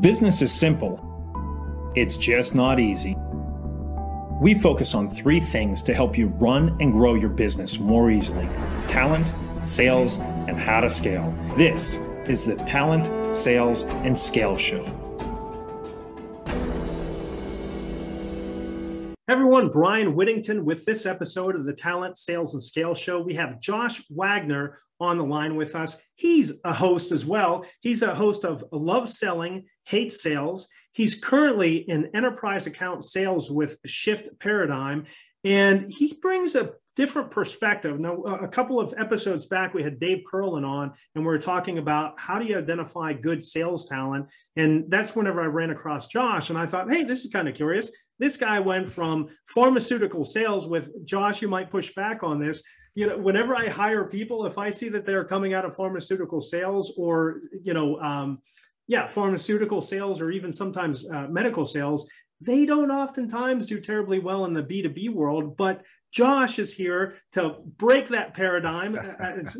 Business is simple. It's just not easy. We focus on three things to help you run and grow your business more easily: talent, sales, and how to scale. This is the Talent, Sales, and Scale Show. Everyone, Bryan Whittington with this episode of the Talent, Sales, and Scale Show. We have Josh Wagner on the line with us. He's a host as well. He's a host of Love Selling, Hate Sales. He's currently in enterprise account sales with Shift Paradigm, and he brings a different perspective. Now, a couple of episodes back, we had Dave Curlin on, and we were talking about how do you identify good sales talent. And that's whenever I ran across Josh, and I thought, hey, this is kind of curious. This guy went from pharmaceutical sales with Josh. You might push back on this. You know, whenever I hire people, if I see that they're coming out of pharmaceutical sales or, pharmaceutical sales or even sometimes medical sales, they don't oftentimes do terribly well in the B2B world. But Josh is here to break that paradigm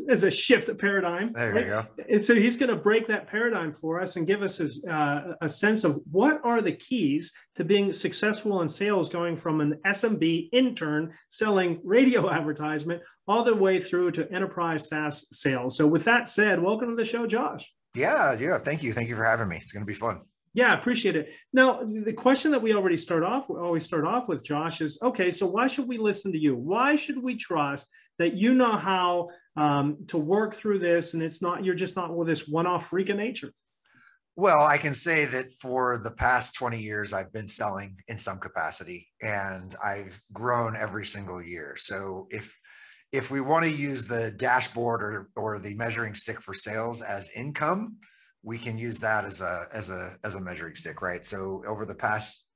as a shift paradigm. There you go. And so he's going to break that paradigm for us and give us a sense of what are the keys to being successful in sales, going from an SMB intern selling radio advertisement all the way through to enterprise SaaS sales. So with that said, welcome to the show, Josh. Yeah. Thank you. Thank you for having me. It's going to be fun. Yeah, I appreciate it. Now, the question that we always start off with, Josh, is, okay, so why should we listen to you? Why should we trust that you know how to work through this and you're just not with this one-off freak of nature? Well, I can say that for the past 20 years, I've been selling in some capacity, and I've grown every single year. So if we want to use the dashboard or the measuring stick for sales as income, we can use that as a measuring stick, right? So over the past,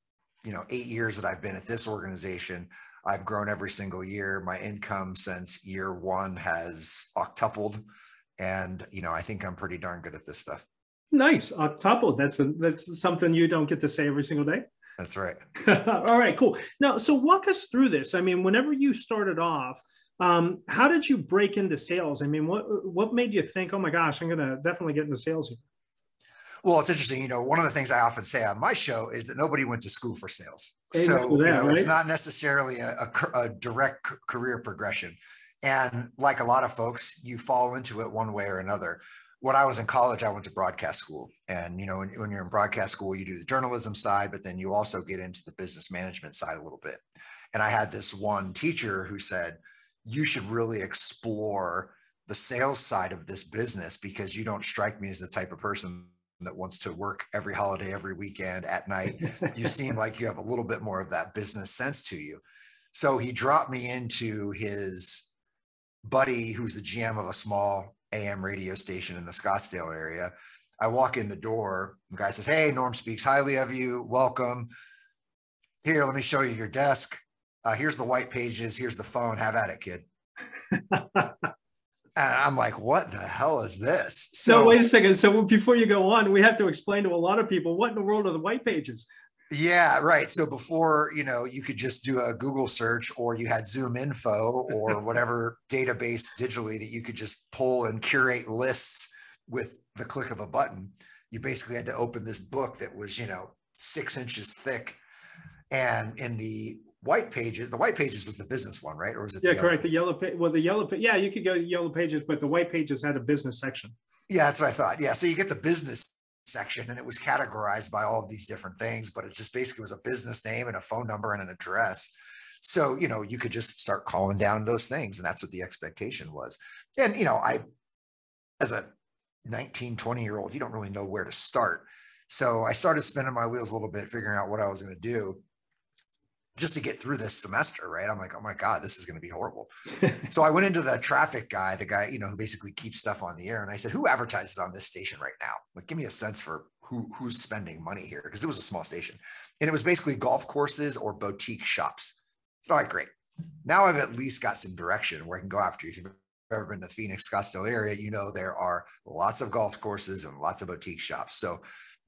8 years that I've been at this organization, I've grown every single year. My income since year one has octupled, and I think I'm pretty darn good at this stuff. Nice, octupled. That's something you don't get to say every single day. That's right. All right, cool. Now, so walk us through this. I mean, whenever you started off, how did you break into sales? I mean, what made you think, oh my gosh, I'm going to definitely get into sales here? Well, it's interesting. One of the things I often say on my show is that nobody went to school for sales. Amen So, that, right? It's not necessarily a direct career progression. And like a lot of folks, you fall into it one way or another. When I was in college, I went to broadcast school. And, when you're in broadcast school, you do the journalism side, but then you also get into the business management side a little bit. And I had this one teacher who said, you should really explore the sales side of this business, because you don't strike me as the type of person that wants to work every holiday, every weekend at night. You seem like you have a little bit more of that business sense to you. So he dropped me into his buddy, who's the GM of a small AM radio station in the Scottsdale area. I walk in the door, the guy says, hey, Norm speaks highly of you. Welcome. Here, let me show you your desk. Here's the white pages. Here's the phone. Have at it, kid. And I'm like, what the hell is this? So wait a second. So before you go on, we have to explain to a lot of people, what in the world are the white pages? Yeah, right. So before, you could just do a Google search, or you had Zoom Info or whatever database digitally that you could just pull and curate lists with the click of a button. You basically had to open this book that was, 6 inches thick. And in the white pages was the business one, right? Or was it? Yeah, correct. The yellow page. Well, the yellow page. Yeah, you could go to yellow pages, but the white pages had a business section. Yeah, that's what I thought. Yeah, so you get the business section, and it was categorized by all of these different things, but it just basically was a business name and a phone number and an address. So you could just start calling down those things, and that's what the expectation was. And I, as a 19, 20-year-old, you don't really know where to start. So I started spinning my wheels a little bit, figuring out what I was going to do just to get through this semester, right? I'm like, oh my God, this is going to be horrible. So I went into the traffic guy, the guy, who basically keeps stuff on the air. And I said, who advertises on this station right now? Like, give me a sense for who's spending money here. Because it was a small station. And it was basically golf courses or boutique shops. So, all right, great. Now I've at least got some direction where I can go after. If you've ever been to the Phoenix, Scottsdale area, there are lots of golf courses and lots of boutique shops. So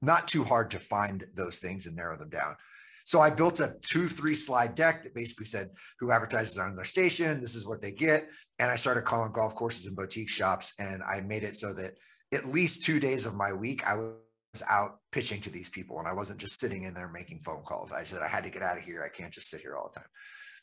not too hard to find those things and narrow them down. So I built a 2-3 slide deck that basically said who advertises on their station, this is what they get. And I started calling golf courses and boutique shops. And I made it so that at least 2 days of my week, I out pitching to these people, and I wasn't just sitting in there making phone calls. I said, I had to get out of here. I can't just sit here all the time.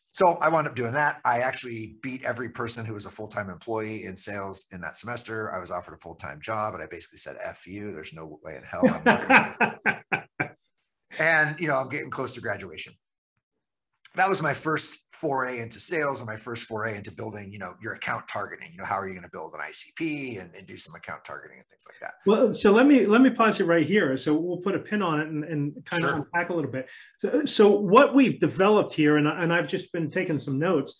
So I wound up doing that. I actually beat every person who was a full-time employee in sales in that semester. I was offered a full-time job, and I basically said, F you, there's no way in hell I'm working. And, I'm getting close to graduation. That was my first foray into sales and my first foray into building, your account targeting. How are you going to build an ICP and do some account targeting and things like that? Well, so let me pause you right here. So we'll put a pin on it and kind of unpack a little bit. So what we've developed here, and I've just been taking some notes.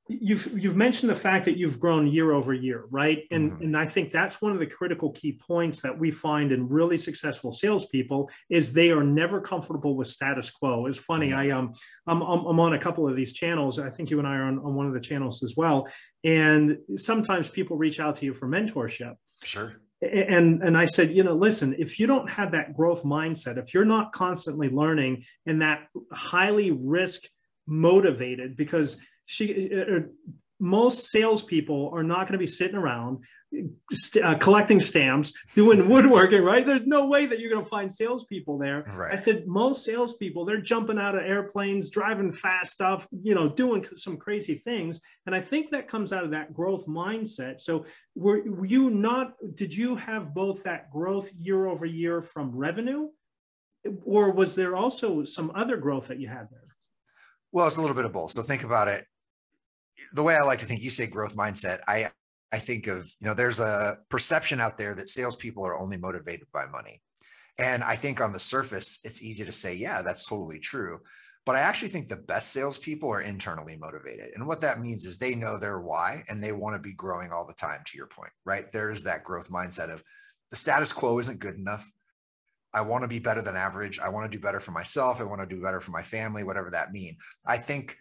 You've mentioned the fact that you've grown year over year, right? And I think that's one of the critical key points that we find in really successful salespeople is they are never comfortable with status quo. It's funny, I'm on a couple of these channels. I think you and I are on one of the channels as well. And sometimes people reach out to you for mentorship. Sure. And I said, listen, if you don't have that growth mindset, if you're not constantly learning and that highly risk motivated, because most salespeople are not going to be sitting around collecting stamps, doing woodworking, right? There's no way that you're going to find salespeople there. Right. I said, most salespeople, they're jumping out of airplanes, driving fast stuff, doing some crazy things. And I think that comes out of that growth mindset. So did you have both that growth year over year from revenue, or was there also some other growth that you had there? Well, it's a little bit of both. So think about it. The way I like to think, you say growth mindset, I think of, there's a perception out there that salespeople are only motivated by money. And I think on the surface, it's easy to say, yeah, that's totally true. But I actually think the best salespeople are internally motivated. And what that means is they know their why and they want to be growing all the time, to your point, right? There's that growth mindset of the status quo isn't good enough. I want to be better than average. I want to do better for myself. I want to do better for my family, whatever that means. I think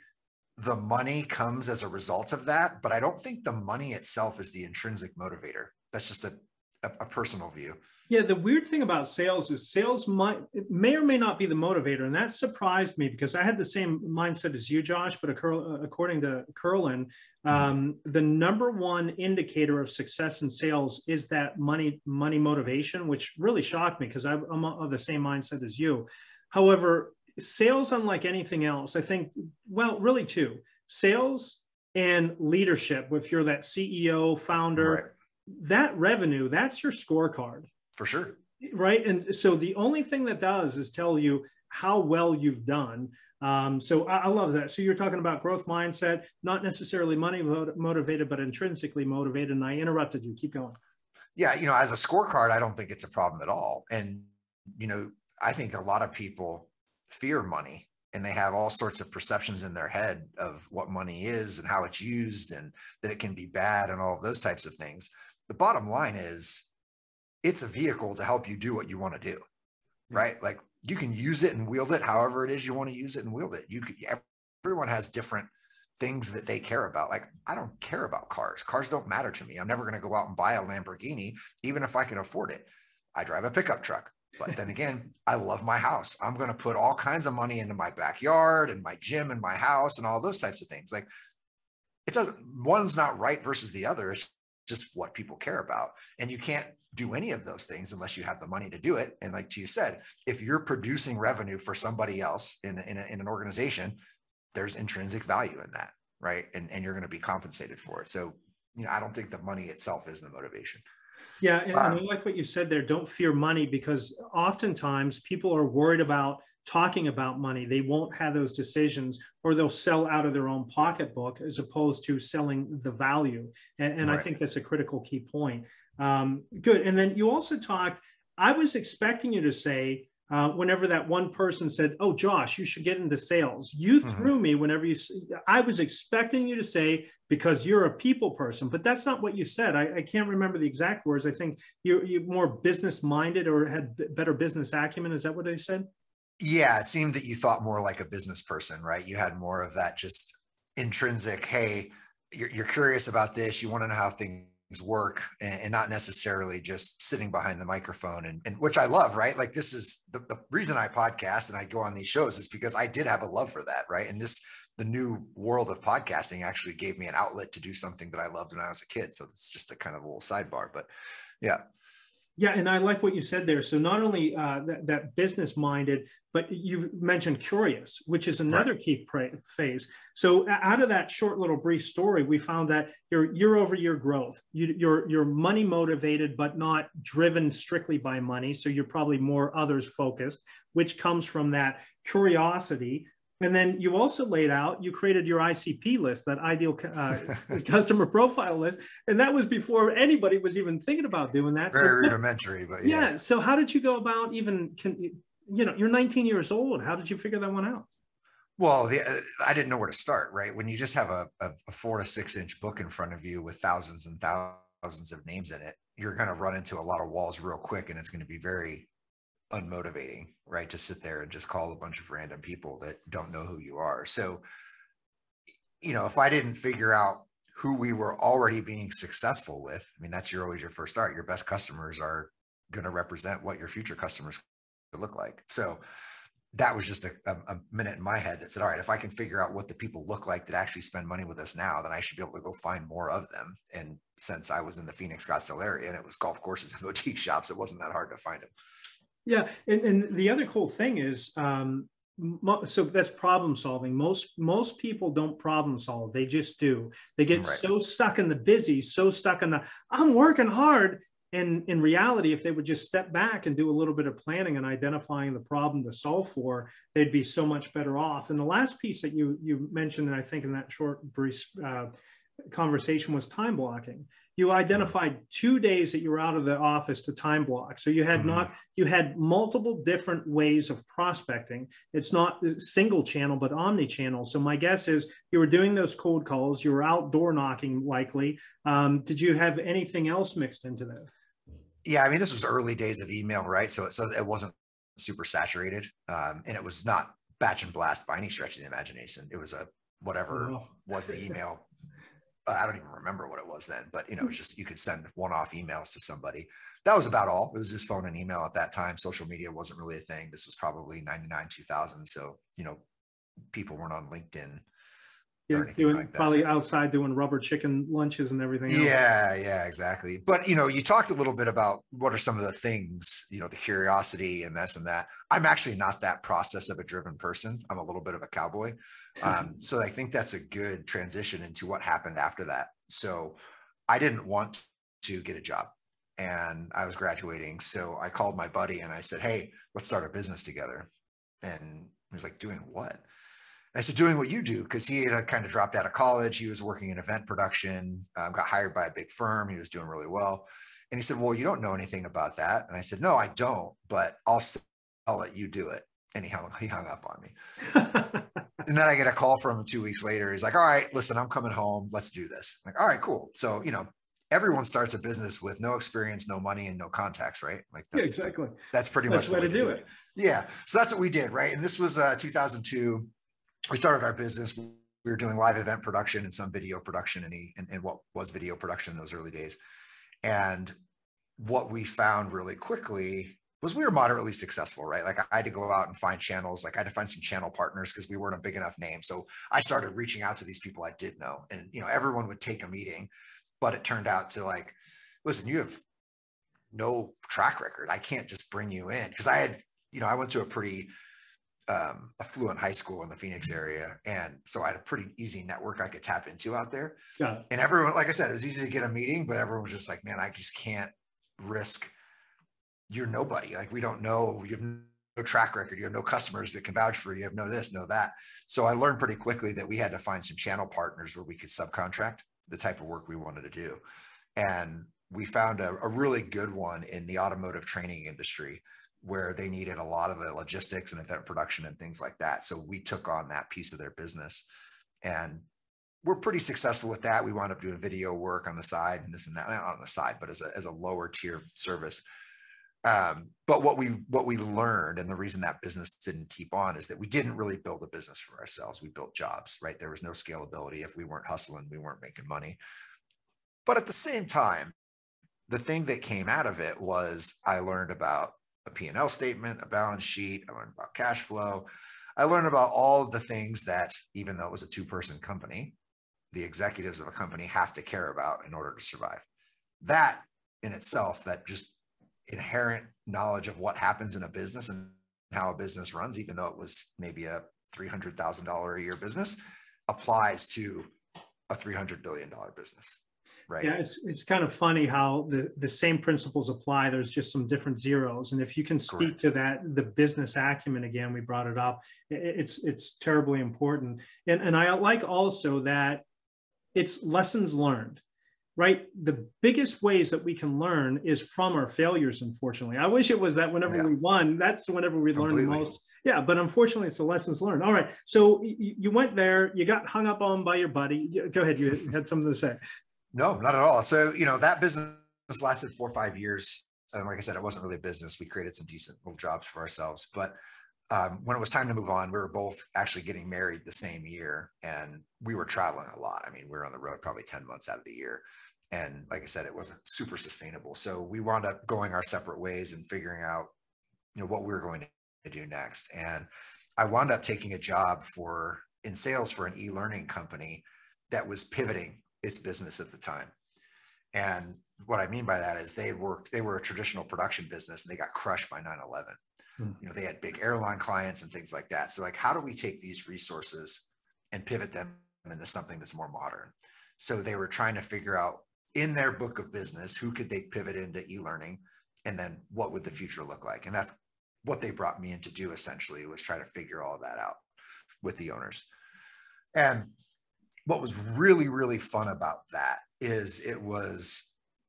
the money comes as a result of that, but I don't think the money itself is the intrinsic motivator. That's just a personal view. Yeah, the weird thing about sales is sales may or may not be the motivator, and that surprised me because I had the same mindset as you, Josh. But according to Curlin, the number one indicator of success in sales is that money motivation, which really shocked me because I'm of the same mindset as you. However, sales, unlike anything else, I think, well, really two: sales and leadership. If you're that CEO, founder, right, that revenue, that's your scorecard. For sure. Right. And so the only thing that does is tell you how well you've done. So I love that. So you're talking about growth mindset, not necessarily money motivated, but intrinsically motivated. And I interrupted you. Keep going. Yeah. As a scorecard, I don't think it's a problem at all. And, I think a lot of people fear money and they have all sorts of perceptions in their head of what money is and how it's used and that it can be bad and all of those types of things. The bottom line is it's a vehicle to help you do what you want to do, right? Like you can use it and wield it however it is you want to use it and wield it. Everyone has different things that they care about. Like I don't care about cars. Cars don't matter to me. I'm never going to go out and buy a Lamborghini, even if I can afford it. I drive a pickup truck. But then again, I love my house. I'm going to put all kinds of money into my backyard and my gym and my house and all those types of things. Like one's not right versus the other. It's just what people care about. And you can't do any of those things unless you have the money to do it. And like you said, if you're producing revenue for somebody else in an organization, there's intrinsic value in that, right? And you're going to be compensated for it. So, I don't think the money itself is the motivation. Yeah. And I like what you said there. Don't fear money, because oftentimes people are worried about talking about money. They won't have those decisions, or they'll sell out of their own pocketbook as opposed to selling the value. And right. I think that's a critical key point. Good. And then you also talked, I was expecting you to say, whenever that one person said, oh, Josh, you should get into sales, you threw me whenever I was expecting you to say, because you're a people person, but that's not what you said. I can't remember the exact words. I think you're more business minded or had better business acumen. Is that what they said? Yeah. It seemed that you thought more like a business person, right? You had more of that just intrinsic, hey, you're curious about this. You want to know how things work, and not necessarily just sitting behind the microphone and which I love, right? Like this is the reason I podcast and I go on these shows is because I did have a love for that, right? And the new world of podcasting actually gave me an outlet to do something that I loved when I was a kid. So it's just a kind of a little sidebar, but yeah. Yeah, and I like what you said there. So not only that business minded, but you mentioned curious, which is Right. another key phase. So out of that short little brief story, we found that your year-over-year growth, you're money motivated, but not driven strictly by money. So you're probably more others focused, which comes from that curiosity. And then you also laid out, you created your ICP list, that ideal customer profile list. And that was before anybody was even thinking about doing that. So Very rudimentary, but yeah. yeah. So how did you go about even, you're 19 years old. How did you figure that one out? Well, I didn't know where to start, right? When you just have a 4 to 6 inch book in front of you with thousands and thousands of names in it, you're going to run into a lot of walls real quick. And it's going to be very unmotivating, right? To sit there and just call a bunch of random people that don't know who you are. So, if I didn't figure out who we were already being successful with, I mean, that's always your first start. Your best customers are going to represent what your future customers look like. So that was just a minute in my head that said, all right, if I can figure out what the people look like that actually spend money with us now, then I should be able to go find more of them. And since I was in the Phoenix, Scottsdale area and it was golf courses and boutique shops, it wasn't that hard to find them. Yeah. And the other cool thing is, so that's problem solving. Most people don't problem solve. They just do. They get so stuck in the busy, so stuck in the, I'm working hard. And in reality, if they would just step back and do a little bit of planning and identifying the problem to solve for, they'd be so much better off. And the last piece that you mentioned, and I think in that short, brief conversation, was time blocking. You identified 2 days that you were out of the office to time block. So you had multiple different ways of prospecting. It's not single channel, but omni-channel. So my guess is you were doing those cold calls, you were outdoor knocking likely. Did you have anything else mixed into that? Yeah, I mean, this was early days of email, right? So it wasn't super saturated, and it was not batch and blast by any stretch of the imagination. It was whatever was the email. I don't even remember what it was then, but it was just, you could send one-off emails to somebody. That was about all. It was just phone and email at that time. Social media wasn't really a thing. This was probably 99, 2000. So, people weren't on LinkedIn or anything like that. Probably outside doing rubber chicken lunches and everything else. Yeah, exactly. But, you talked a little bit about what are some of the things, the curiosity and this and that. I'm actually not that process of a driven person. I'm a little bit of a cowboy. So I think that's a good transition into what happened after that. So I didn't want to get a job and I was graduating. So I called my buddy and I said, hey, let's start a business together. And he was like, doing what? And I said, doing what you do, because he had kind of dropped out of college. He was working in event production, got hired by a big firm. He was doing really well. And he said, well, you don't know anything about that. And I said, no, I don't, but I'll let you do it. And he hung up on me. And then I get a call from him 2 weeks later. He's like, all right, listen, I'm coming home. Let's do this. I'm like, all right, cool. So, everyone starts a business with no experience, no money, and no contacts, right? Like that's exactly. That's pretty much the way to do it. Yeah. So that's what we did, right? And this was 2002. We started our business. We were doing live event production and some video production in what was video production in those early days. And what we found really quickly was we were moderately successful, right? Like I had to go out and find channels. Like I had to find some channel partners because we weren't a big enough name. So I started reaching out to these people I did know, and everyone would take a meeting, but it turned out to like, listen, you have no track record. I can't just bring you in, because I had, I went to a pretty affluent high school in the Phoenix area. And so I had a pretty easy network I could tap into out there. Yeah. And everyone, like I said, it was easy to get a meeting, but everyone was just like, man, I just can't risk, you're nobody. Like, we don't know, you have no track record, you have no customers that can vouch for you, you have no this, no that. So I learned pretty quickly that we had to find some channel partners where we could subcontract the type of work we wanted to do. And we found a really good one in the automotive training industry, where they needed a lot of the logistics and event production and things like that. So we took on that piece of their business, and we're pretty successful with that. We wound up doing video work on the side and this and that, not on the side, but as a lower tier service. But what we learned, and the reason that business didn't keep on, is that we didn't really build a business for ourselves. We built jobs, right? There was no scalability. If we weren't hustling, we weren't making money. But at the same time, the thing that came out of it was I learned about a P&L statement, a balance sheet. I learned about cash flow. I learned about all of the things that, even though it was a two-person company, the executives of a company have to care about in order to survive. That in itself, that just inherent knowledge of what happens in a business and how a business runs, even though it was maybe a $300,000 a year business, applies to a $300 billion business. Right. Yeah, it's kind of funny how the same principles apply. There's just some different zeros. And if you can speak to that, the business acumen, again, we brought it up, it's terribly important. And I like also that it's lessons learned, right? The biggest ways that we can learn is from our failures, unfortunately. I wish it was that whenever we won, that's whenever we learn the most. Yeah, but unfortunately, it's the lessons learned. All right. So you went there, you got hung up on by your buddy. Go ahead. You had something to say. No, not at all. So, that business lasted 4 or 5 years. And like I said, it wasn't really a business. We created some decent little jobs for ourselves. But when it was time to move on, we were both actually getting married the same year. And we were traveling a lot. I mean, we were on the road probably 10 months out of the year. And like I said, it wasn't super sustainable. So we wound up going our separate ways and figuring out, what we were going to do next. And I wound up taking a job in sales for an e-learning company that was pivoting its business at the time. And what I mean by that is they were a traditional production business and they got crushed by 9/11. They had big airline clients and things like that. So like, how do we take these resources and pivot them into something that's more modern? So they were trying to figure out in their book of business, who could they pivot into e-learning, and then what would the future look like? And that's what they brought me in to do, essentially, was try to figure all of that out with the owners. And what was really, really fun about that is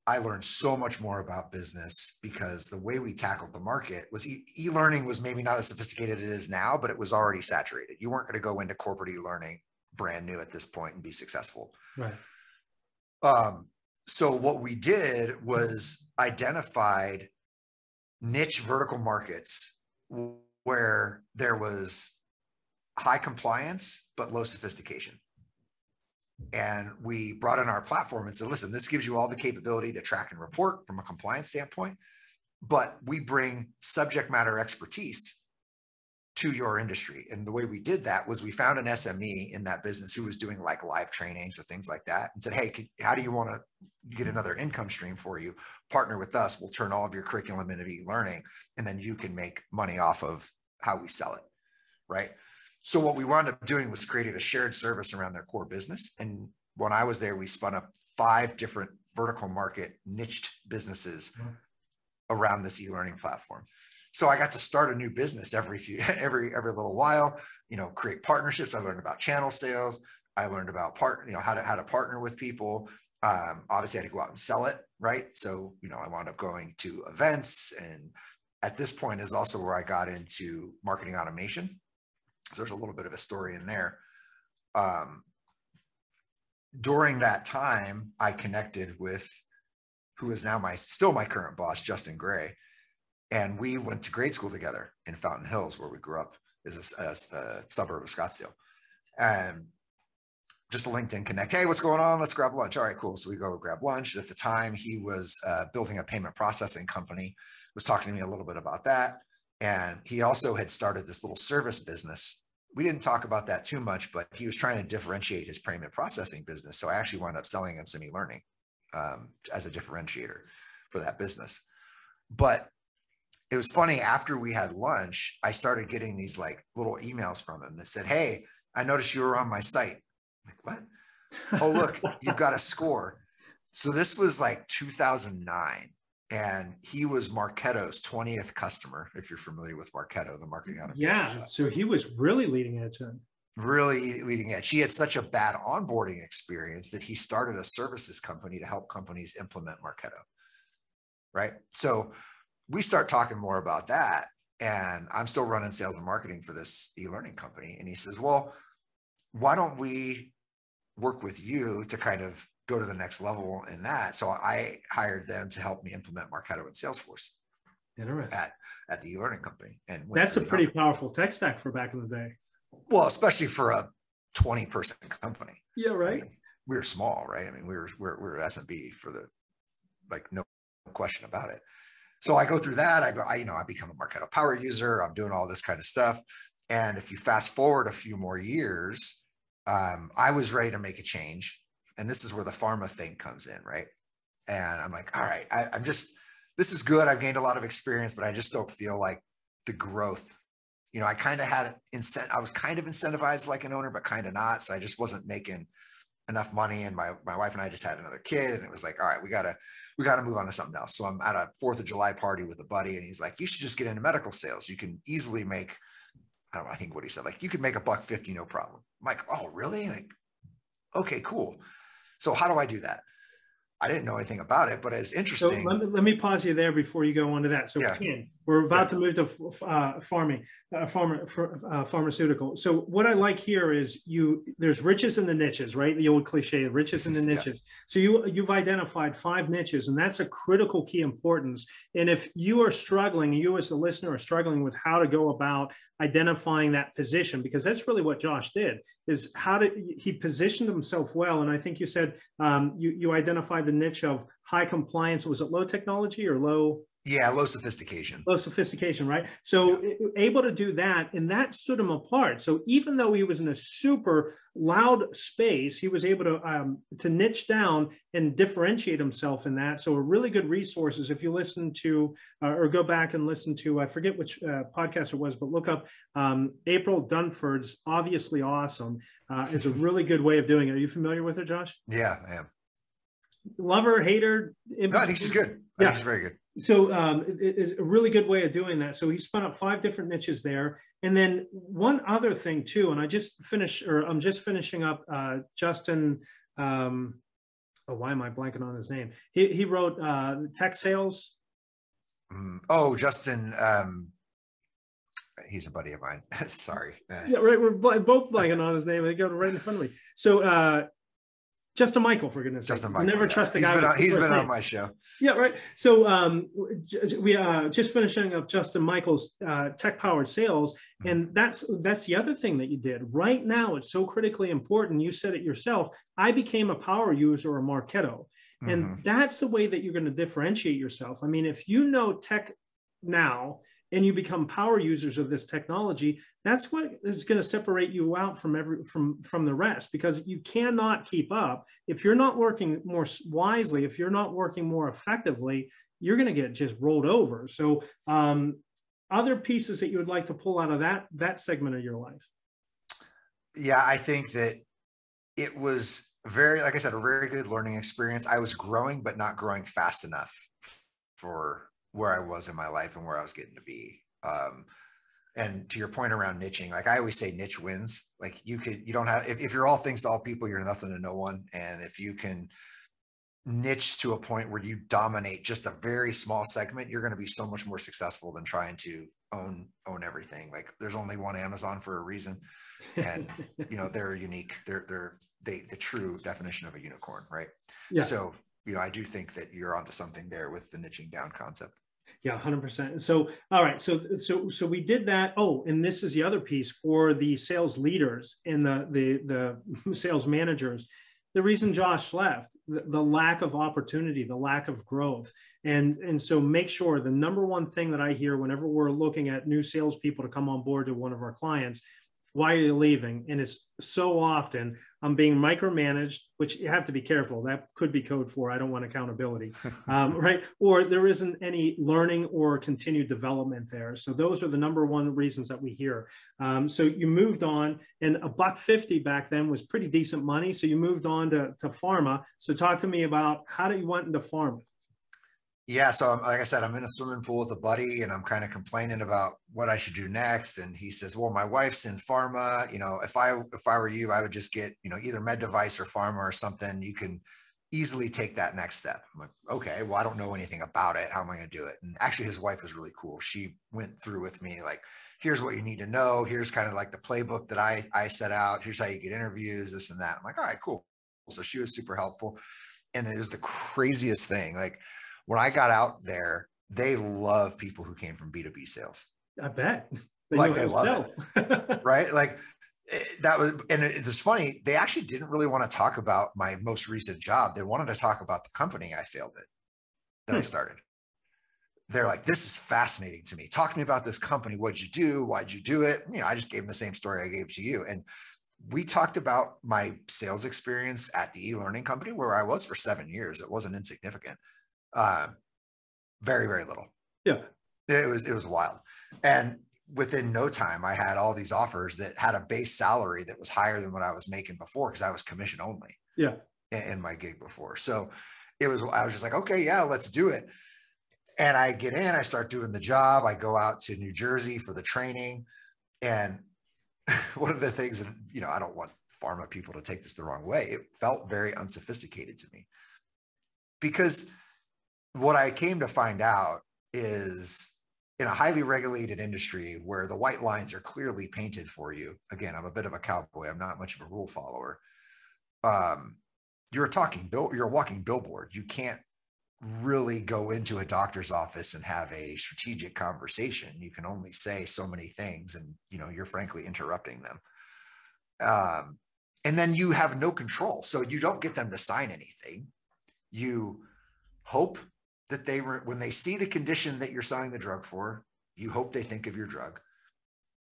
I learned so much more about business because the way we tackled the market was e-learning was maybe not as sophisticated as it is now, but it was already saturated. You weren't going to go into corporate e-learning brand new at this point and be successful. Right. So what we did was identified niche vertical markets where there was high compliance, but low sophistication. And we brought in our platform and said, listen, this gives you all the capability to track and report from a compliance standpoint, but we bring subject matter expertise to your industry. And the way we did that was we found an SME in that business who was doing like live trainings or things like that and said, hey, how do you want to get another income stream for you? Partner with us. We'll turn all of your curriculum into e-learning, and then you can make money off of how we sell it. Right. So what we wound up doing was creating a shared service around their core business. And when I was there, we spun up 5 different vertical market niched businesses around this e-learning platform. So I got to start a new business every little while, create partnerships. I learned about channel sales. I learned about how to partner with people. Obviously I had to go out and sell it. Right. So, I wound up going to events, and at this point is also where I got into marketing automation. So there's a little bit of a story in there. During that time, I connected with who is now still my current boss, Justin Gray. And we went to grade school together in Fountain Hills, where we grew up, as a suburb of Scottsdale. And just a LinkedIn connect. Hey, what's going on? Let's grab lunch. All right, cool. So we go grab lunch. At the time, he was building a payment processing company, was talking to me a little bit about that. And he also had started this little service business. We didn't talk about that too much, but he was trying to differentiate his payment processing business. So I actually wound up selling him some e-learning as a differentiator for that business. But it was funny, after we had lunch, I started getting these like little emails from him that said, hey, I noticed you were on my site. I'm like, what? Oh, look, you've got a score. So this was like 2009. And he was Marketo's 20th customer, if you're familiar with Marketo, the marketing automation. Yeah, so he was really leading edge then. Really leading edge. He had such a bad onboarding experience that he started a services company to help companies implement Marketo. Right. So we start talking more about that. And I'm still running sales and marketing for this e-learning company. And he says, well, why don't we work with you to kind of go to the next level in that? So I hired them to help me implement Marketo and Salesforce at the e-learning company. And that's a pretty powerful tech stack for back in the day. Well, especially for a 20-person company. Yeah, right. I mean, we were small, right? I mean, we're SMB for no question about it. So I go through that. I become a Marketo power user. I'm doing all this kind of stuff. And if you fast forward a few more years, I was ready to make a change. And this is where the pharma thing comes in, right? And I'm like, all right, I'm just this is good. I've gained a lot of experience, but I just don't feel like the growth, I kind of had I was kind of incentivized like an owner, but kind of not. So I just wasn't making enough money. And my wife and I just had another kid, and it was like, all right, we gotta move on to something else. So I'm at a 4th of July party with a buddy, and he's like, you should just get into medical sales. You can easily make, I don't know, I think what he said, like you could make $150, no problem. I'm like, oh, really? Like, okay, cool. So how do I do that? I didn't know anything about it, but it's interesting. So let me pause you there before you go on to that. So Ken, we're about to move to pharmaceutical. So what I like here is there's riches in the niches, right? The old cliche, riches in the niches. So you've identified 5 niches, and that's a critical key importance. And if you are struggling, you as the listener are struggling with how to go about identifying that position, because that's really what Josh did, is he positioned himself well. And I think you said you identified the niche of high compliance. Was it low technology or low? Yeah, low sophistication. Low sophistication, right? So able to do that, and that stood him apart. So even though he was in a super loud space, he was able to niche down and differentiate himself in that. So a really good resource is if you listen to or go back and listen to, I forget which podcast it was, but look up April Dunford's Obviously Awesome is a really good way of doing it. Are you familiar with her, Josh? Yeah, I am. Love her, hate her? No, I think she's good. I think she's very good. So it is a really good way of doing that. So he spun up 5 different niches there. And then one other thing too, and I'm just finishing up Justin, why am I blanking on his name? He wrote Tech Sales. Justin, he's a buddy of mine. Sorry. Yeah, right. We're both blanking on his name. They go right in front of me. So Justin Michael, for goodness sake. Never trust a guy. He's been on my show. Yeah, right. So we just finishing up Justin Michael's tech-powered sales, and that's the other thing that you did. Right now, it's so critically important. You said it yourself. I became a power user or Marketo, and that's the way that you're going to differentiate yourself. I mean, if you know tech now and you become power users of this technology, that's what is going to separate you out from the rest, because you cannot keep up. If you're not working more wisely, if you're not working more effectively, you're going to get just rolled over. So other pieces that you would like to pull out of that segment of your life? Yeah, I think that it was like I said, a very good learning experience. I was growing, but not growing fast enough for where I was in my life and where I was getting to be. And to your point around niching, like I always say, niche wins. Like you don't have, if you're all things to all people, you're nothing to no one. And if you can niche to a point where you dominate just a very small segment, you're going to be so much more successful than trying to own everything. Like there's only one Amazon for a reason. And they're unique. They're the true definition of a unicorn, right? Yeah. So, I do think that you're onto something there with the niching down concept. Yeah, 100%. So, all right. So we did that. Oh, and this is the other piece for the sales leaders and the sales managers. The reason Josh left, the lack of opportunity, the lack of growth. And so make sure the number one thing that I hear whenever we're looking at new salespeople to come on board to one of our clients, why are you leaving? And it's so often I'm being micromanaged, which you have to be careful. That could be code for I don't want accountability, right? Or there isn't any learning or continued development there. So those are the number one reasons that we hear. So you moved on, and $150 back then was pretty decent money. So you moved on to pharma. So talk to me about how did you went into pharma? Yeah. So like I said, I'm in a swimming pool with a buddy and I'm kind of complaining about what I should do next. And he says, well, my wife's in pharma. If I were you, I would just get, either med device or pharma or something. You can easily take that next step. I'm like, okay, well, I don't know anything about it. How am I going to do it? And actually his wife was really cool. She went through with me, like, here's what you need to know. Here's kind of like the playbook that I set out. Here's how you get interviews, this and that. I'm like, all right, cool. So she was super helpful. And it was the craziest thing. Like, when I got out there, they love people who came from B2B sales. I bet. They love it, right? Like that was, and it's funny. They actually didn't really want to talk about my most recent job. They wanted to talk about the company I failed at that I started. They're like, this is fascinating to me. Talk to me about this company. What'd you do? Why'd you do it? I just gave them the same story I gave to you. And we talked about my sales experience at the e-learning company where I was for 7 years. It wasn't insignificant. Very, very little. Yeah. It was wild. And within no time, I had all these offers that had a base salary that was higher than what I was making before, because I was commission only. Yeah. In my gig before. So I was just like, okay, yeah, let's do it. And I get in, I start doing the job. I go out to New Jersey for the training. And one of the things, and I don't want pharma people to take this the wrong way, it felt very unsophisticated to me, because what I came to find out is, in a highly regulated industry where the white lines are clearly painted for you. Again, I'm a bit of a cowboy. I'm not much of a rule follower. You're a walking billboard. You can't really go into a doctor's office and have a strategic conversation. You can only say so many things, and you're frankly interrupting them. And then you have no control. So you don't get them to sign anything. You hope that when they see the condition that you're selling the drug for, you hope they think of your drug.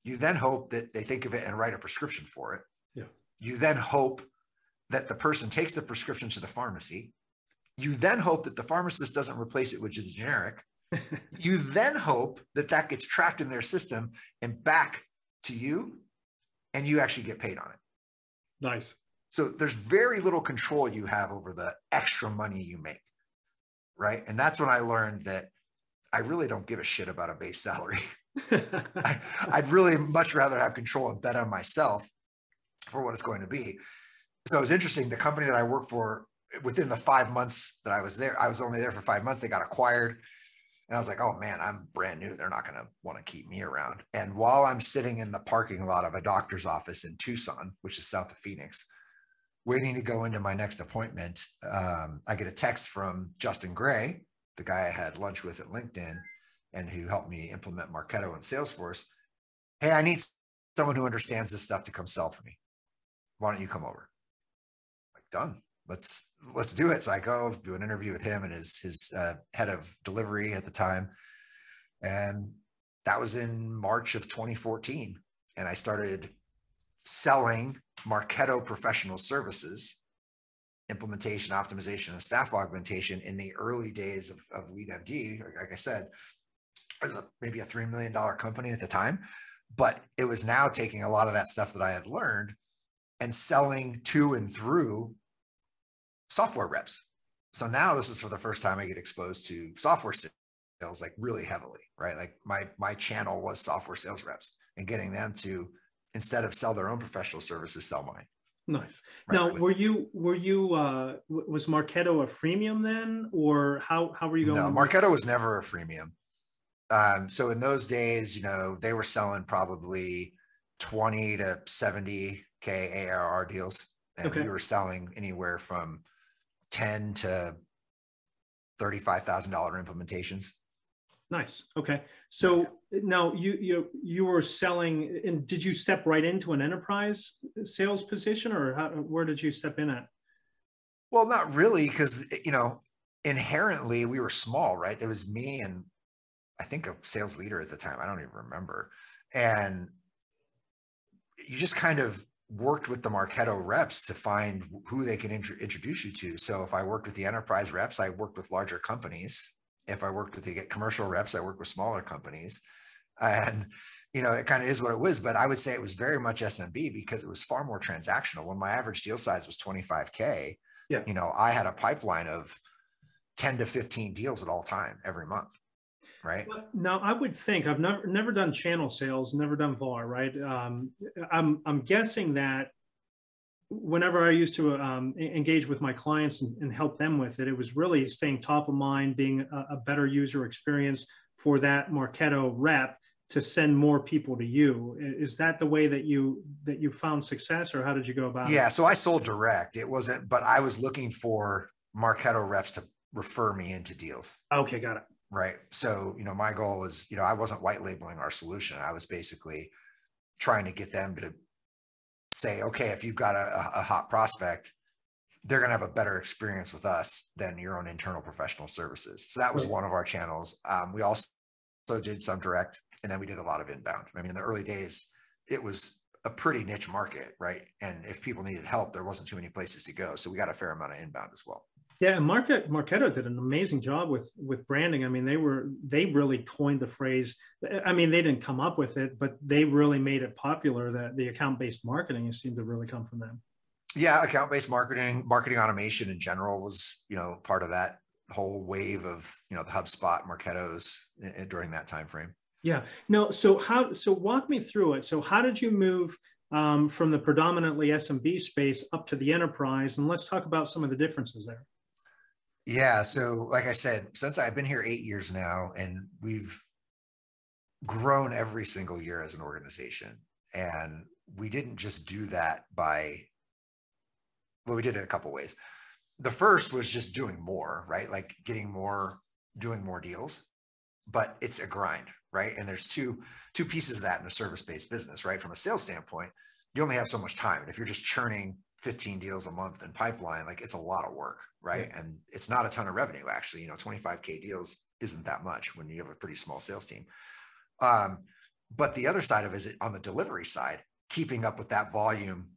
You then hope that they think of it and write a prescription for it. Yeah. You then hope that the person takes the prescription to the pharmacy. You then hope that the pharmacist doesn't replace it, which is generic. You then hope that gets tracked in their system and back to you, and you actually get paid on it. Nice. So there's very little control you have over the extra money you make, right? And that's when I learned that I really don't give a shit about a base salary. I'd really much rather have control and bet on myself for what it's going to be. So it was interesting. The company that I worked for, within the 5 months that I was there, I was only there for 5 months. They got acquired. And I was like, oh man, I'm brand new. They're not going to want to keep me around. And while I'm sitting in the parking lot of a doctor's office in Tucson, which is south of Phoenix, waiting to go into my next appointment, I get a text from Justin Gray, the guy I had lunch with at LinkedIn and who helped me implement Marketo and Salesforce. Hey, I need someone who understands this stuff to come sell for me. Why don't you come over? Like, done. Let's do it. So I go do an interview with him and his head of delivery at the time. And that was in March of 2014. And I started selling Marketo professional services, implementation, optimization, and staff augmentation in the early days of LeadMD. Like I said, it was maybe a $3 million company at the time, but it was now taking a lot of that stuff that I had learned and selling to and through software reps. So now this is for the first time I get exposed to software sales, like really heavily, right? Like my channel was software sales reps and getting them to, instead of sell their own professional services, sell mine. Nice. Right, now, was Marketo a freemium then, or how were you going? No, Marketo was never a freemium. So in those days, they were selling probably 20 to 70K ARR deals. And we were selling anywhere from 10 to $35,000 implementations. Nice. Okay. So now you were selling, and did you step right into an enterprise sales position, or where did you step in at? Well, not really, because inherently we were small, right? There was me and I think a sales leader at the time. I don't even remember. And you just kind of worked with the Marketo reps to find who they can introduce you to. So if I worked with the enterprise reps, I worked with larger companies. If I worked with the commercial reps, I worked with smaller companies. And, it kind of is what it was. But I would say it was very much SMB because it was far more transactional. When my average deal size was 25K, I had a pipeline of 10 to 15 deals at all time every month. Right. Now, I would think, I've never done channel sales, never done VAR, right? I'm guessing that whenever I used to engage with my clients and help them with it, it was really staying top of mind, being a better user experience for that Marketo rep to send more people to you. Is that the way that you found success, or how did you go about it? Yeah, so I sold direct. It wasn't, but I was looking for Marketo reps to refer me into deals. Okay, got it. Right. So, my goal was, I wasn't white labeling our solution. I was basically trying to get them to say, okay, if you've got a hot prospect, they're going to have a better experience with us than your own internal professional services. So that was one of our channels. We also did some direct, and then we did a lot of inbound. I mean, in the early days, it was a pretty niche market, right? And if people needed help, there wasn't too many places to go. So we got a fair amount of inbound as well. Yeah, and Marketo did an amazing job with branding. I mean, they really coined the phrase. I mean, they didn't come up with it, but they really made it popular. That the account-based marketing seemed to really come from them. Yeah, account-based marketing automation in general was, part of that whole wave of, the HubSpot, Marketos during that time frame. Yeah. No. So walk me through it. So how did you move from the predominantly SMB space up to the enterprise? And let's talk about some of the differences there. Yeah. So like I said, since I've been here 8 years now, and we've grown every single year as an organization, and we didn't just do that we did it a couple of ways. The first was just doing more, right? Like doing more deals, but it's a grind, right? And there's two pieces of that in a service-based business, right? From a sales standpoint, you only have so much time. And if you're just churning 15 deals a month in pipeline, like it's a lot of work, right? Yeah. And it's not a ton of revenue, actually. 25K deals isn't that much when you have a pretty small sales team. But the other side of it is on the delivery side, keeping up with that volume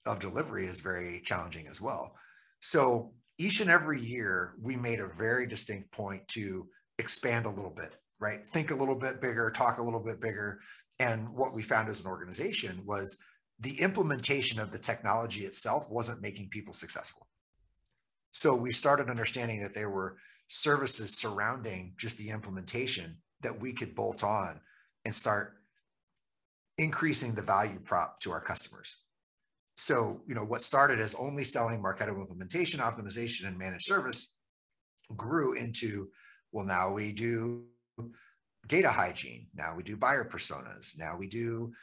of delivery is very challenging as well. So each and every year, we made a very distinct point to expand a little bit, right? Think a little bit bigger, talk a little bit bigger. And what we found as an organization was the implementation of the technology itself wasn't making people successful. So we started understanding that there were services surrounding just the implementation that we could bolt on and start increasing the value prop to our customers. So, what started as only selling Marketo implementation, optimization, and managed service grew into, well, now we do data hygiene. Now we do buyer personas. Now we do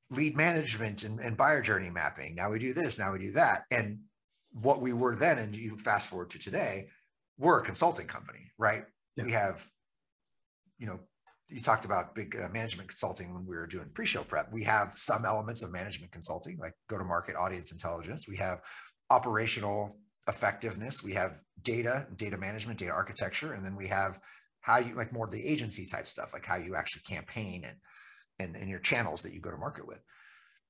lead management and buyer journey mapping. Now we do this. Now we do that. And what we were then, and you fast forward to today, we're a consulting company, right? Yeah. We have, you talked about big management consulting when we were doing pre-show prep. We have some elements of management consulting, like go-to-market audience intelligence. We have operational effectiveness. We have data management, data architecture. And then we have how you, like more of the agency type stuff, like how you actually campaign and your channels that you go to market with.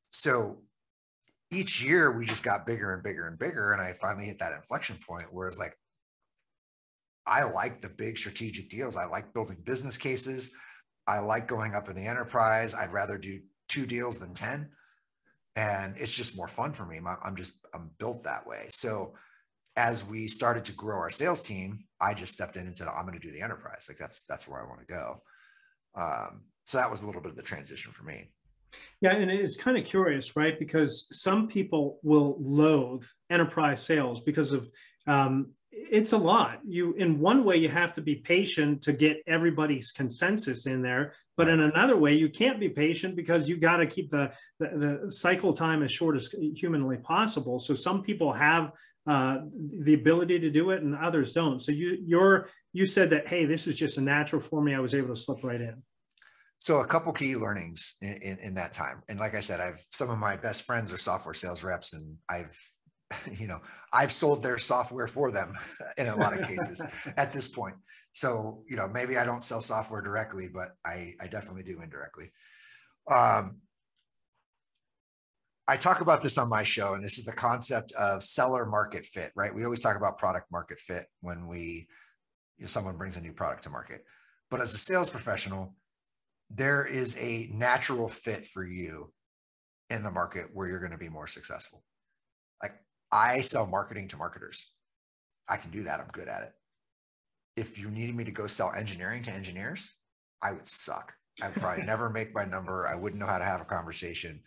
So each year we just got bigger and bigger and bigger. And I finally hit that inflection point where it's like, I like the big strategic deals. I like building business cases. I like going up in the enterprise. I'd rather do 2 deals than 10. And it's just more fun for me. I'm built that way. So as we started to grow our sales team, I just stepped in and said, I'm going to do the enterprise. Like that's where I want to go. So that was a little bit of the transition for me. Yeah. And it's kind of curious, right? Because some people will loathe enterprise sales because of, it's a lot. In one way, you have to be patient to get everybody's consensus in there. But right. In another way, you can't be patient because you got to keep the cycle time as short as humanly possible. So some people have the ability to do it and others don't. So you said that, hey, this is just a natural for me. I was able to slip right in. So a couple key learnings in that time. And like I said, some of my best friends are software sales reps, and I've sold their software for them in a lot of cases at this point. So, maybe I don't sell software directly, but I definitely do indirectly. I talk about this on my show, and this is the concept of seller market fit, right? We always talk about product market fit when someone brings a new product to market. But as a sales professional, there is a natural fit for you in the market where you're going to be more successful. Like, I sell marketing to marketers. I can do that. I'm good at it. If you needed me to go sell engineering to engineers, I would suck. I'd probably never make my number. I wouldn't know how to have a conversation.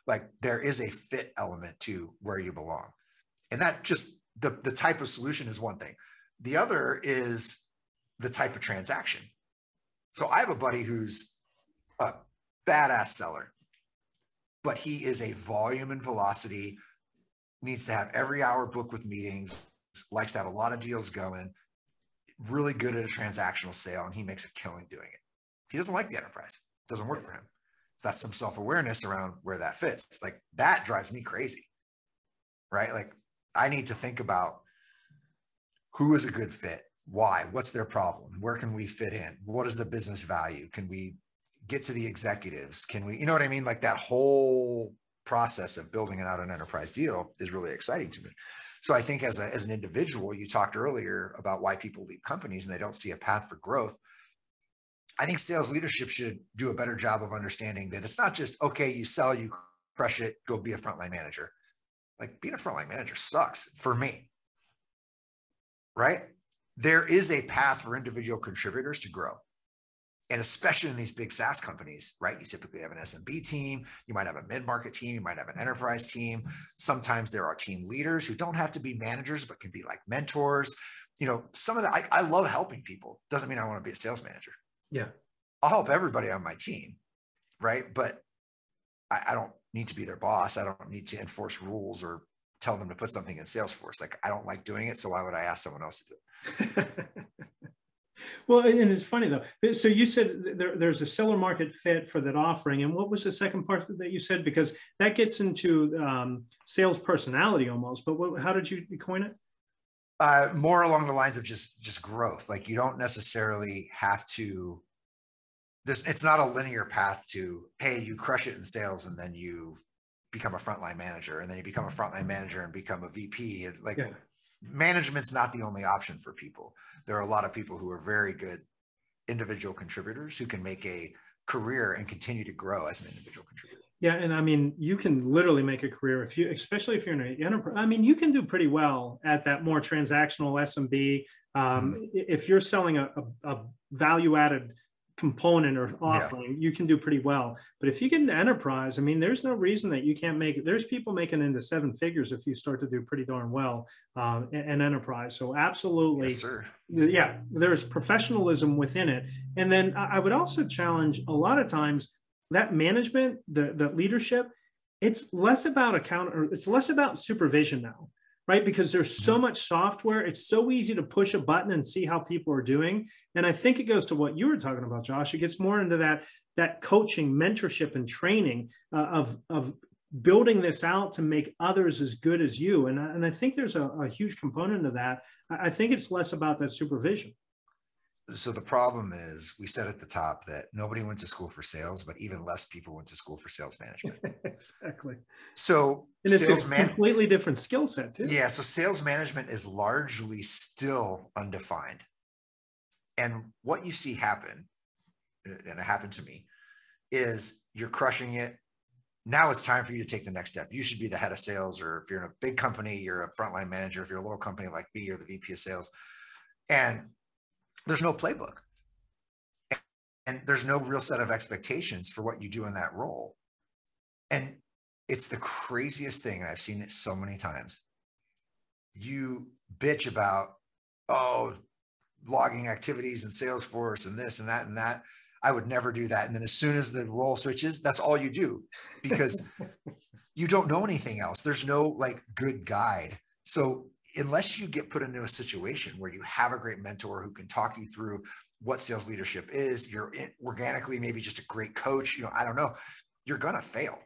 Like, there is a fit element to where you belong. And that just, the type of solution is one thing. The other is the type of transaction. So I have a buddy who's a badass seller, but he is a volume and velocity, needs to have every hour booked with meetings, likes to have a lot of deals going, really good at a transactional sale, and he makes a killing doing it. He doesn't like the enterprise. It doesn't work for him. So that's some self-awareness around where that fits. Like, that drives me crazy, right? Like, I need to think about who is a good fit, why, what's their problem, where can we fit in, what is the business value, can we get to the executives, can we, you know what I mean? Like, that whole process of building out an enterprise deal is really exciting to me. So I think as an individual, you talked earlier about why people leave companies and they don't see a path for growth. I think sales leadership should do a better job of understanding that it's not just, okay, you sell, you crush it, go be a frontline manager. Like, being a frontline manager sucks for me, right? There is a path for individual contributors to grow. And especially in these big SaaS companies, right? You typically have an SMB team. You might have a mid-market team. You might have an enterprise team. Sometimes there are team leaders who don't have to be managers, but can be like mentors. You know, some of that, I love helping people. Doesn't mean I want to be a sales manager. Yeah. I'll help everybody on my team, right? But I don't need to be their boss. I don't need to enforce rules or tell them to put something in Salesforce. Like, I don't like doing it. So why would I ask someone else to do it? Well, and it's funny though. So you said there's a seller market fit for that offering. And what was the second part that you said? Because that gets into sales personality almost, but how did you coin it? More along the lines of just growth. Like, you don't necessarily have to, it's not a linear path to, hey, you crush it in sales and then you become a frontline manager, and then you become a frontline manager and become a VP. And like, management's not the only option for people. There are a lot of people who are very good individual contributors who can make a career and continue to grow as an individual contributor. Yeah. And I mean, you can literally make a career especially if you're in an enterprise. I mean, you can do pretty well at that more transactional SMB. If you're selling a value-added component or offering, you can do pretty well. But if you get into enterprise, I mean, there's no reason that you can't make it. There's people making into 7 figures if you start to do pretty darn well in enterprise. So absolutely. Yes, sir. Yeah, there's professionalism within it. And then I would also challenge a lot of times that management, the leadership, it's less about it's less about supervision now. Right? Because there's so much software. It's so easy to push a button and see how people are doing. And I think it goes to what you were talking about, Josh. It gets more into that coaching, mentorship, and training of building this out to make others as good as you. And I think there's a huge component of that. I think it's less about that supervision. So the problem is, we said at the top that nobody went to school for sales, but even less people went to school for sales management. Exactly. So and it's a completely different skill set too. Yeah. So sales management is largely still undefined. And what you see happen, and it happened to me, is you're crushing it. Now it's time for you to take the next step. You should be the head of sales, or if you're in a big company, you're a frontline manager. If you're a little company like me, you're the VP of sales. And there's no playbook, and there's no real set of expectations for what you do in that role. And it's the craziest thing. And I've seen it so many times. You bitch about, logging activities in Salesforce and this and that and that. I would never do that. And then as soon as the role switches, that's all you do, because you don't know anything else. There's no like good guide. So unless you get put into a situation where you have a great mentor who can talk you through what sales leadership is, you're organically maybe just a great coach, I don't know, you're going to fail.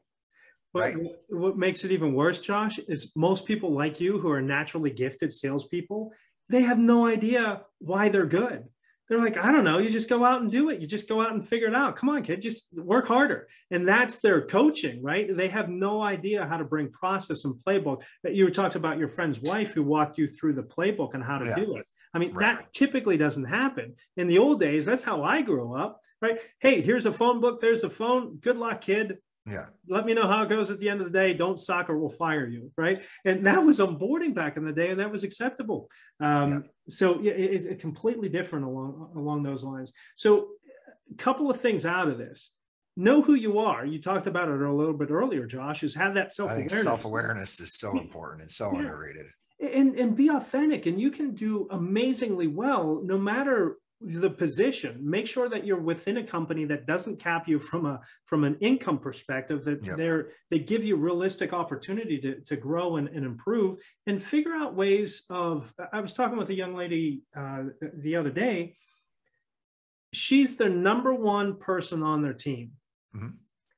But right? What makes it even worse, Josh, is most people like you who are naturally gifted salespeople, they have no idea why they're good. They're like, I don't know, you just go out and do it. You just go out and figure it out. Come on, kid, just work harder. And that's their coaching, right? They have no idea how to bring process and playbook. You were talking about your friend's wife who walked you through the playbook and how to do it. I mean, that typically doesn't happen. In the old days, that's how I grew up, right? Hey, here's a phone book. There's a phone. Good luck, kid. Yeah. Let me know how it goes at the end of the day. Don't suck or we'll fire you, right? And that was onboarding back in the day, and that was acceptable. So it's completely different along those lines. So a couple of things out of this. Know who you are. You talked about it a little bit earlier, Josh, is have that self-awareness. I think self-awareness is so important and so underrated. And be authentic, and you can do amazingly well no matter the position. Make sure that you're within a company that doesn't cap you from an income perspective, that they give you realistic opportunity to grow and improve, and figure out ways of. I was talking with a young lady the other day. She's the #1 person on their team. Mm-hmm.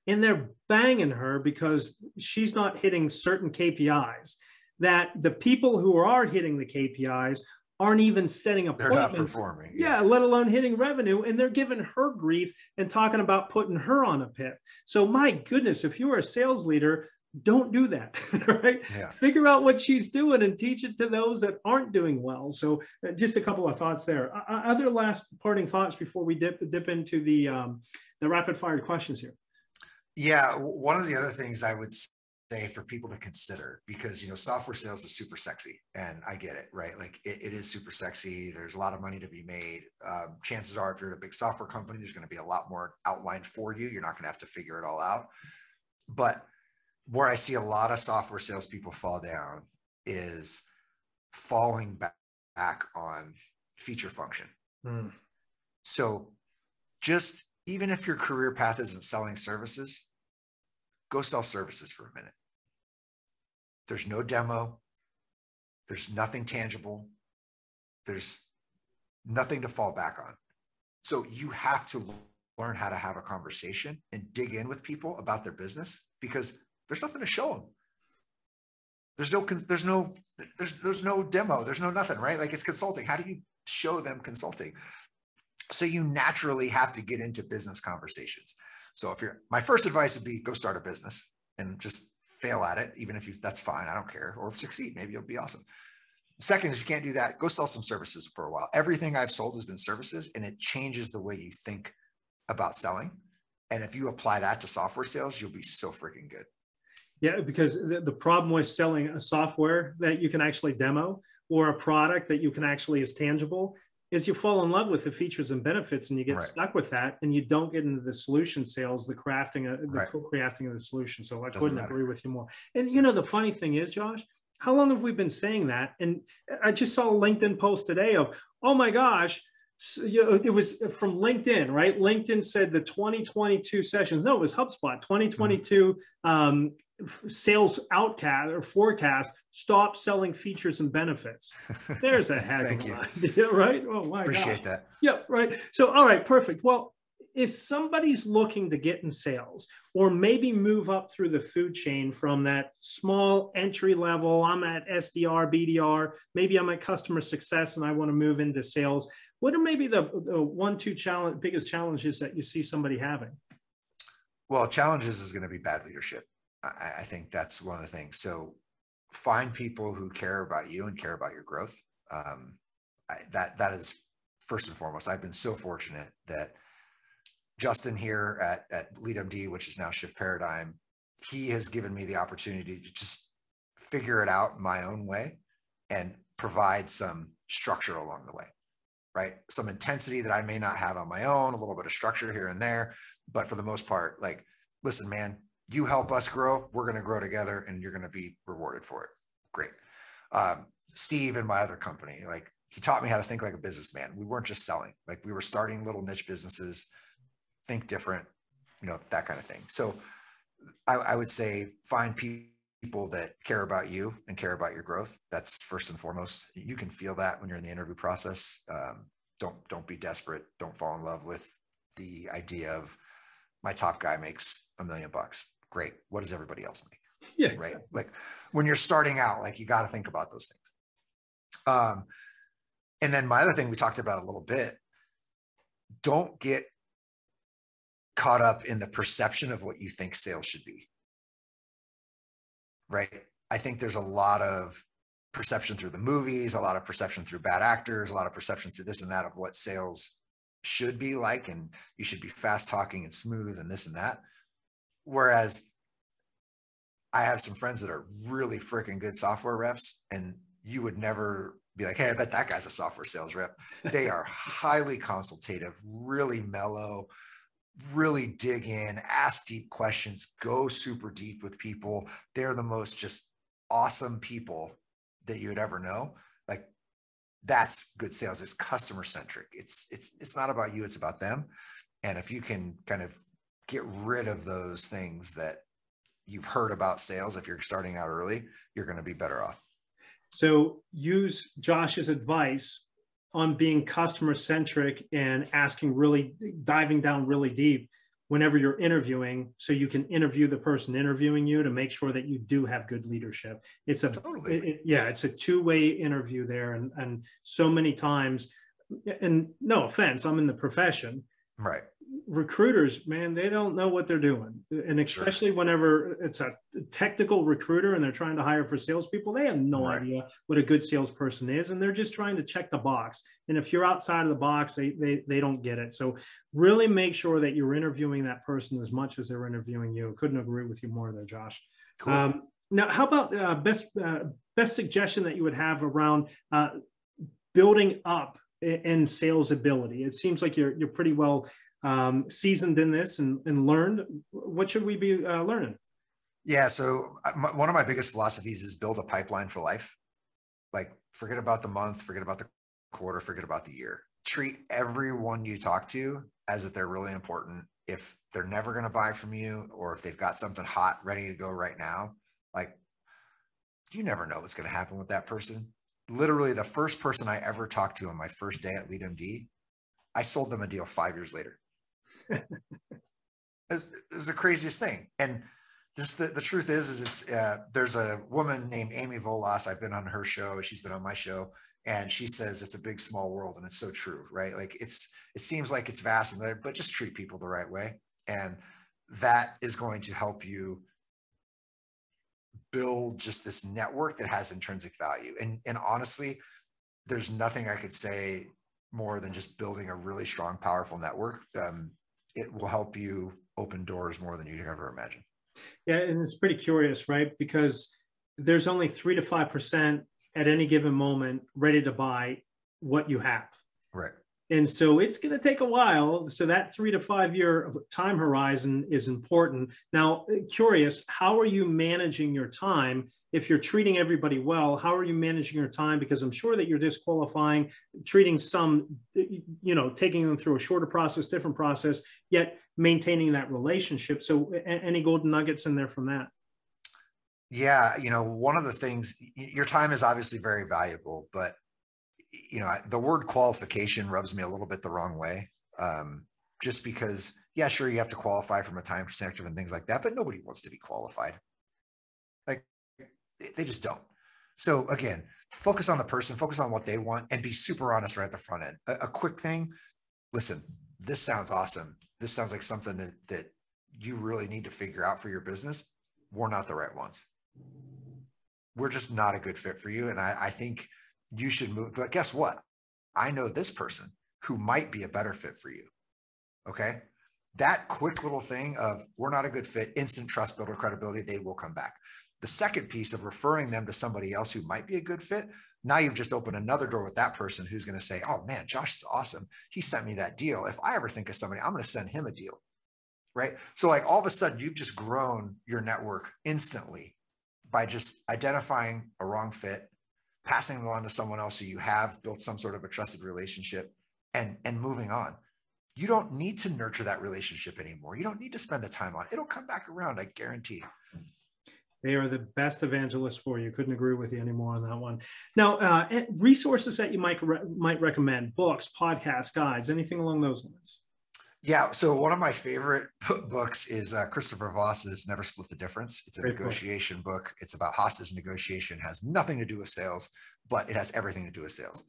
And they're banging her because she's not hitting certain KPIs, that the people who are hitting the KPIs aren't even setting appointments. They're not performing. Yeah, let alone hitting revenue. And they're giving her grief and talking about putting her on a pit. So my goodness, if you are a sales leader, don't do that, right? Yeah. Figure out what she's doing and teach it to those that aren't doing well. So just a couple of thoughts there. Other last parting thoughts before we dip into the rapid fire questions here. Yeah. One of the other things I would say for people to consider, because, software sales is super sexy, and I get it, right? Like it is super sexy. There's a lot of money to be made. Chances are, if you're at a big software company, there's going to be a lot more outlined for you. You're not going to have to figure it all out. But where I see a lot of software salespeople fall down is falling back on feature function. So just, even if your career path isn't selling services, go sell services for a minute. There's no demo. There's nothing tangible. There's nothing to fall back on. So you have to learn how to have a conversation and dig in with people about their business, because there's nothing to show them. There's no demo. There's no nothing, right? Like, it's consulting. How do you show them consulting? So you naturally have to get into business conversations. So my first advice would be, go start a business and just fail at it. Even if that's fine. I don't care. Or succeed. Maybe it'll be awesome. Second is, if you can't do that, go sell some services for a while. Everything I've sold has been services, and it changes the way you think about selling. And if you apply that to software sales, you'll be so freaking good. Yeah, because the problem with selling a software that you can actually demo, or a product that you can actually is tangible, is you fall in love with the features and benefits, and you get stuck with that, and you don't get into the solution sales, the crafting, co-crafting of the solution. So I couldn't agree with you more. And the funny thing is, Josh, how long have we been saying that? And I just saw a LinkedIn post today of, oh my gosh, it was from LinkedIn, right? LinkedIn said the 2022 sessions. No, it was HubSpot. 2022 sales outcast or forecast, stop selling features and benefits. There's a headline. Right? Oh my God. Appreciate that. Yeah, right. So, all right, perfect. Well, if somebody's looking to get in sales, or maybe move up through the food chain from that small entry level, I'm at SDR, BDR, maybe I'm at customer success and I want to move into sales, what are maybe the biggest challenges that you see somebody having? Well, challenges is going to be bad leadership. I think that's one of the things. So find people who care about you and care about your growth. That is first and foremost. I've been so fortunate that Justin here at LeadMD, which is now Shift Paradigm, he has given me the opportunity to just figure it out my own way and provide some structure along the way, right? Some intensity that I may not have on my own, a little bit of structure here and there, but for the most part, like, listen, man, you help us grow, we're going to grow together, and you're going to be rewarded for it. Great. Steve in my other company, like, he taught me how to think like a businessman. We weren't just selling, like, we were starting little niche businesses, think different, that kind of thing. So I would say find people that care about you and care about your growth. That's first and foremost. You can feel that when you're in the interview process. Don't be desperate. Don't fall in love with the idea of, my top guy makes $1 million. Great. What does everybody else make? Yeah. Right. Exactly. Like, when you're starting out, like, you got to think about those things. And then my other thing we talked about a little bit, don't get caught up in the perception of what you think sales should be. Right. I think there's a lot of perception through the movies, a lot of perception through bad actors, a lot of perception through this and that of what sales should be like, and you should be fast talking and smooth and this and that. Whereas I have some friends that are really freaking good software reps, and you would never be like, hey, I bet that guy's a software sales rep. They are highly consultative, really mellow, really dig in, ask deep questions, go super deep with people. They're the most just awesome people that you would ever know. Like, that's good sales. It's customer centric. It's not about you, it's about them. And if you can kind of get rid of those things that you've heard about sales, if you're starting out early, you're going to be better off. So use Josh's advice on being customer centric and diving down really deep whenever you're interviewing, so you can interview the person interviewing you to make sure that you do have good leadership. It's it's a two-way interview there. And so many times, and no offense, I'm in the profession. Right. recruiters, man, they don't know what they're doing. And especially whenever it's a technical recruiter and they're trying to hire for salespeople, they have no idea what a good salesperson is. And they're just trying to check the box. And if you're outside of the box, they don't get it. So really make sure that you're interviewing that person as much as they're interviewing you. Couldn't agree with you more there, Josh. Cool. Now, how about best suggestion that you would have around building up in sales ability? It seems like you're pretty well seasoned in this and learned. What should we be learning? Yeah. So one of my biggest philosophies is build a pipeline for life. Like, forget about the month, forget about the quarter, forget about the year. Treat everyone you talk to as if they're really important. If they're never going to buy from you, or if they've got something hot ready to go right now, like, you never know what's going to happen with that person. Literally, the first person I ever talked to on my first day at LeadMD, I sold them a deal 5 years later. It was the craziest thing. And this, the truth is it's there's a woman named Amy Volas. I've been on her show. She's been on my show. And she says it's a big, small world. And it's so true, right? Like, it seems like it's vast, but just treat people the right way. And that is going to help you build just this network that has intrinsic value. And honestly, there's nothing I could say more than just building a really strong, powerful network. It will help you open doors more than you could ever imagine. Yeah. And it's pretty curious, right? Because there's only 3 to 5% at any given moment ready to buy what you have. Right. And so it's going to take a while. So that 3 to 5 year time horizon is important. Now, curious, how are you managing your time? If you're treating everybody well, how are you managing your time? Because I'm sure that you're disqualifying, treating some, taking them through a shorter process, different process, yet maintaining that relationship. So any golden nuggets in there from that? Yeah. One of the things, your time is obviously very valuable, but the word qualification rubs me a little bit the wrong way. Just because, yeah, sure, you have to qualify from a time perspective and things like that, but nobody wants to be qualified. Like, they just don't. So again, focus on the person, focus on what they want, and be super honest right at the front end. A quick thing, listen, this sounds awesome. This sounds like something that you really need to figure out for your business. We're not the right ones. We're just not a good fit for you. And I think you should move. But guess what? I know this person who might be a better fit for you. Okay. That quick little thing of we're not a good fit, instant trust builder, credibility, they will come back. The second piece of referring them to somebody else who might be a good fit. Now you've just opened another door with that person who's going to say, oh man, Josh is awesome. He sent me that deal. If I ever think of somebody, I'm going to send him a deal. Right. So like all of a sudden you've just grown your network instantly by just identifying a wrong fit, passing them on to someone else who you have built some sort of a trusted relationship, and moving on. You don't need to nurture that relationship anymore. You don't need to spend the time on it. It'll come back around, I guarantee. They are the best evangelists for you. Couldn't agree with you anymore on that one. Now, resources that you might recommend, books, podcasts, guides, anything along those lines? Yeah. So one of my favorite books is Christopher Voss's Never Split the Difference. It's a Great negotiation book. It's about hostage negotiation. It has nothing to do with sales, but it has everything to do with sales.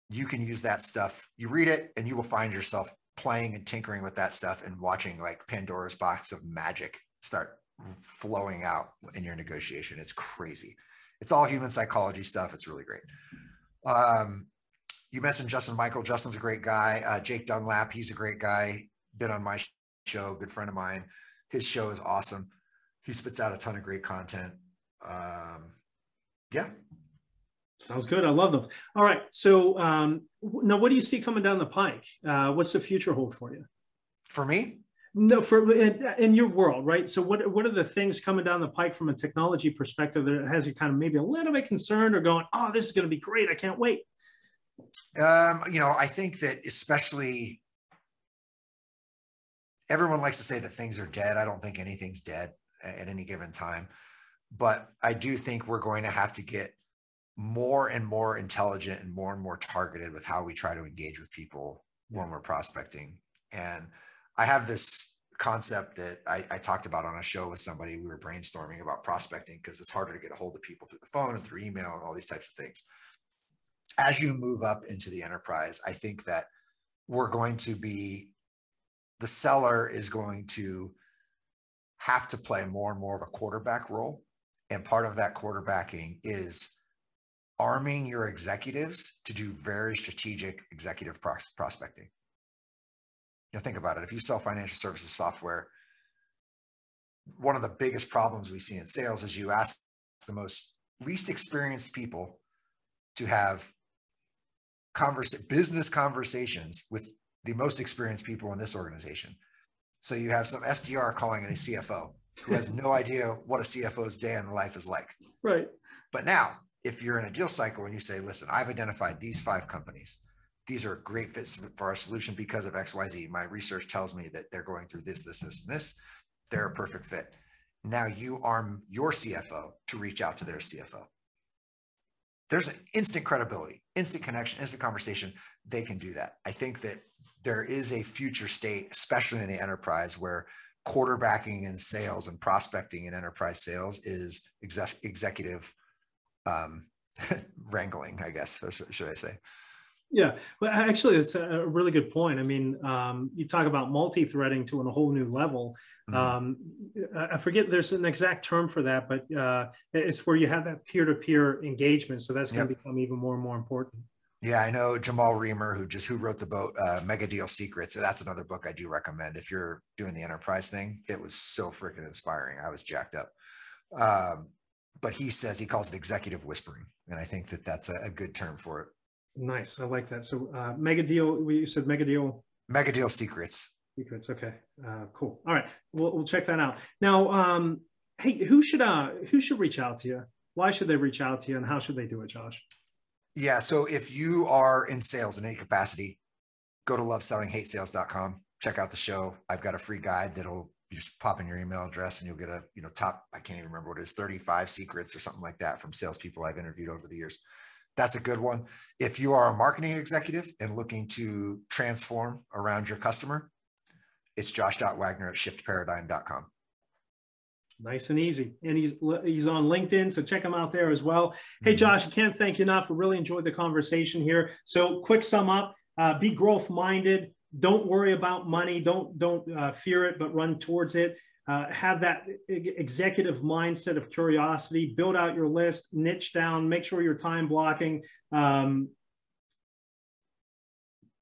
You can use that stuff. You read it and you will find yourself playing and tinkering with that stuff and watching like Pandora's box of magic start flowing out in your negotiation. It's crazy. It's all human psychology stuff. It's really great. You mentioned Justin Michael. Justin's a great guy. Jake Dunlap, he's a great guy. Been on my show, good friend of mine. His show is awesome. He spits out a ton of great content. Yeah. Sounds good. I love them. All right. So now what do you see coming down the pike? What's the future hold for you? For me? No, in your world, right? So what are the things coming down the pike from a technology perspective that has you kind of maybe a little bit concerned or going, oh, this is going to be great. I can't wait. I think that especially everyone likes to say that things are dead. I don't think anything's dead at any given time, but I do think we're going to have to get more and more intelligent and more targeted with how we try to engage with people when we're prospecting. And I have this concept that I talked about on a show with somebody. We were brainstorming about prospecting because it's harder to get a hold of people through the phone and through email and all these types of things. As you move up into the enterprise, I think that we're going to be the seller is going to have to play more and more of a quarterback role. And part of that quarterbacking is arming your executives to do very strategic executive prospecting. Think about it. If you sell financial services software, one of the biggest problems we see in sales is you ask the most least experienced people to have business conversations with the most experienced people in this organization. So you have some SDR calling in a CFO who has no idea what a CFO's day in life is like. Right. But now, if you're in a deal cycle and you say, listen, I've identified these 5 companies. These are great fits for our solution because of XYZ. My research tells me that they're going through this, this, this, and this. They're a perfect fit. Now you arm your CFO to reach out to their CFO. There's an instant credibility, instant connection, instant conversation. They can do that. I think that there is a future state, especially in the enterprise, where quarterbacking in sales and prospecting in enterprise sales is executive wrangling, I guess, or should I say? Yeah, well, actually, it's a really good point. I mean, you talk about multi-threading to a whole new level. I forget there's an exact term for that, but it's where you have that peer-to-peer engagement. So that's going to become even more and more important. Yeah, I know Jamal Reamer, who wrote the book Mega Deal Secrets. That's another book I do recommend if you're doing the enterprise thing. It was so freaking inspiring. I was jacked up. But he calls it executive whispering, and I think that that's a good term for it. Nice. I like that. So Mega Deal, you said Mega Deal? Mega Deal Secrets. Secrets. Okay. Cool. All right. We'll check that out. Now, hey, who should reach out to you? Why should they reach out to you, and how should they do it, Josh? Yeah. So if you are in sales in any capacity, go to lovesellinghatesales.com. Check out the show. I've got a free guide that'll just pop in your email address, and you'll get a top, I can't even remember what it is, 35 secrets or something like that from salespeople I've interviewed over the years. That's a good one. If you are a marketing executive and looking to transform around your customer, it's josh.wagner@shiftparadigm.com. Nice and easy. And he's on LinkedIn, so check him out there as well. Hey, Josh, I can't thank you enough. I really enjoyed the conversation here. So quick sum up, be growth minded. Don't worry about money. Don't fear it, but run towards it. Have that executive mindset of curiosity, build out your list, niche down, make sure you're time blocking,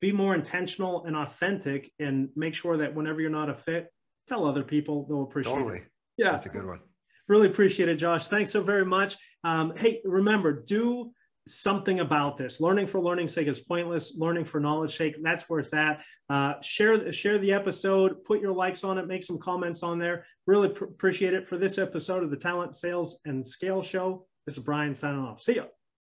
be more intentional and authentic, and make sure that whenever you're not a fit, tell other people. They'll appreciate it. Yeah. That's a good one. Really appreciate it, Josh. Thanks so very much. Hey, remember, do something about this. Learning for learning's sake is pointless. Learning for knowledge sake, that's where it's at. Share the episode, put your likes on it, make some comments on there. Really appreciate it. For this episode of the Talent, Sales, and Scale Show, this is Bryan signing off. See ya.